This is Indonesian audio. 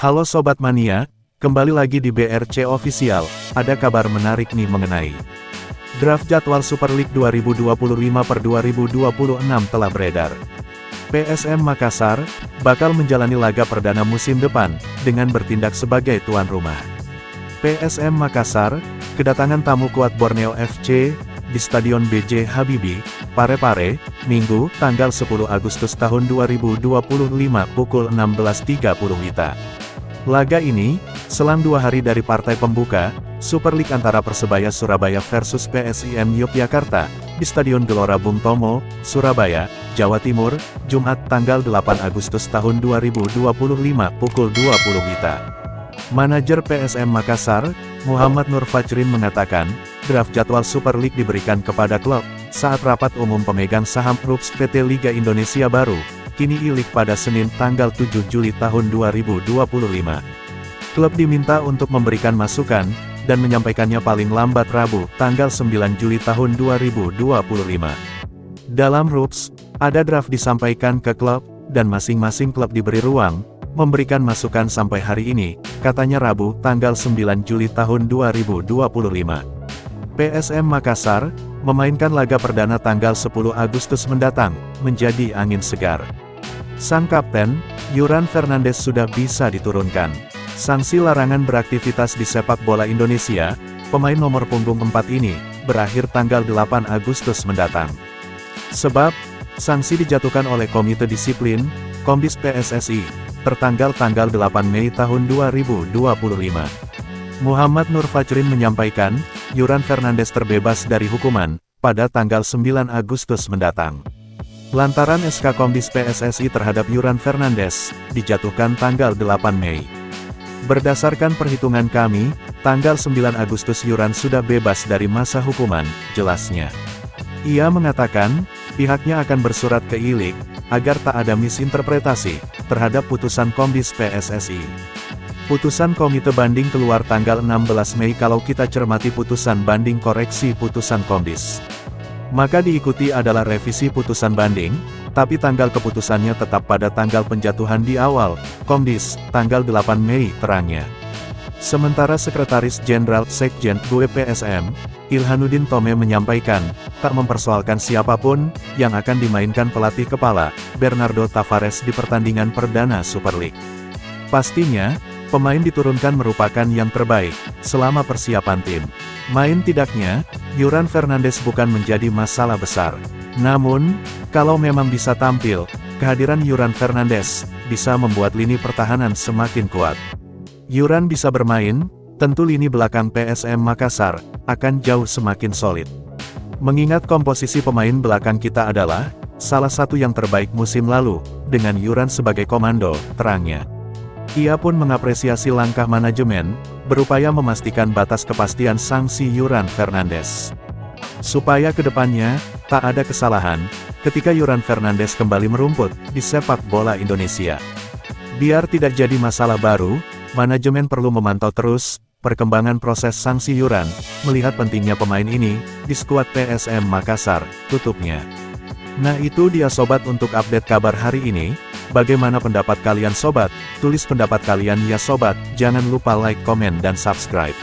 Halo Sobat Mania, kembali lagi di BRC Official, ada kabar menarik nih mengenai draft jadwal Super League 2025/2026 telah beredar. PSM Makassar bakal menjalani laga perdana musim depan dengan bertindak sebagai tuan rumah. PSM Makassar kedatangan tamu kuat Borneo FC di Stadion BJ Habibie, Parepare, Minggu, tanggal 10 Agustus tahun 2025 pukul 16.30 WITA. Laga ini, selang 2 hari dari partai pembuka, Super League antara Persebaya Surabaya versus PSIM Yogyakarta, di Stadion Gelora Bung Tomo, Surabaya, Jawa Timur, Jumat tanggal 8 Agustus tahun 2025 pukul 20 WITA. Manajer PSM Makassar, Muhammad Nur Fajrin mengatakan, draft jadwal Super League diberikan kepada klub, saat rapat umum pemegang saham RUPS PT Liga Indonesia Baru, kini ilik pada Senin tanggal 7 Juli tahun 2025. Klub diminta untuk memberikan masukan, dan menyampaikannya paling lambat Rabu, tanggal 9 Juli tahun 2025. Dalam RUPS, ada draft disampaikan ke klub, dan masing-masing klub diberi ruang, memberikan masukan sampai hari ini, katanya Rabu, tanggal 9 Juli tahun 2025. PSM Makassar, memainkan laga perdana tanggal 10 Agustus mendatang, menjadi angin segar. Sang kapten, Yuran Fernandes sudah bisa diturunkan. Sanksi larangan beraktivitas di sepak bola Indonesia, pemain nomor punggung 4 ini, berakhir tanggal 8 Agustus mendatang. Sebab, sanksi dijatuhkan oleh Komite Disiplin, Komdis PSSI, tertanggal tanggal 8 Mei tahun 2025. Muhammad Nur Fajrin menyampaikan, Yuran Fernandes terbebas dari hukuman, pada tanggal 9 Agustus mendatang. Lantaran SK Komdis PSSI terhadap Yuran Fernandes, dijatuhkan tanggal 8 Mei. Berdasarkan perhitungan kami, tanggal 9 Agustus Yuran sudah bebas dari masa hukuman, jelasnya. Ia mengatakan, pihaknya akan bersurat ke ILIK, agar tak ada misinterpretasi, terhadap putusan Komdis PSSI. Putusan Komite Banding keluar tanggal 16 Mei kalau kita cermati putusan banding koreksi putusan Komdis. Maka diikuti adalah revisi putusan banding, tapi tanggal keputusannya tetap pada tanggal penjatuhan di awal, Komdis, tanggal 8 Mei, terangnya. Sementara Sekretaris Jenderal Sekjen PSM, Ilhanuddin Tome menyampaikan, tak mempersoalkan siapapun, yang akan dimainkan pelatih kepala, Bernardo Tavares di pertandingan perdana Super League. Pastinya, pemain diturunkan merupakan yang terbaik, selama persiapan tim. Main tidaknya, Yuran Fernandes bukan menjadi masalah besar. Namun, kalau memang bisa tampil, kehadiran Yuran Fernandes, bisa membuat lini pertahanan semakin kuat. Yuran bisa bermain, tentu lini belakang PSM Makassar, akan jauh semakin solid. Mengingat komposisi pemain belakang kita adalah, salah satu yang terbaik musim lalu, dengan Yuran sebagai komando, terangnya. Ia pun mengapresiasi langkah manajemen, berupaya memastikan batas kepastian sanksi Yuran Fernandes. Supaya kedepannya, tak ada kesalahan, ketika Yuran Fernandes kembali merumput, di sepak bola Indonesia. Biar tidak jadi masalah baru, manajemen perlu memantau terus, perkembangan proses sanksi Yuran, melihat pentingnya pemain ini, di skuad PSM Makassar, tutupnya. Nah itu dia sobat untuk update kabar hari ini. Bagaimana pendapat kalian sobat? Tulis pendapat kalian ya sobat, jangan lupa like, komen dan subscribe.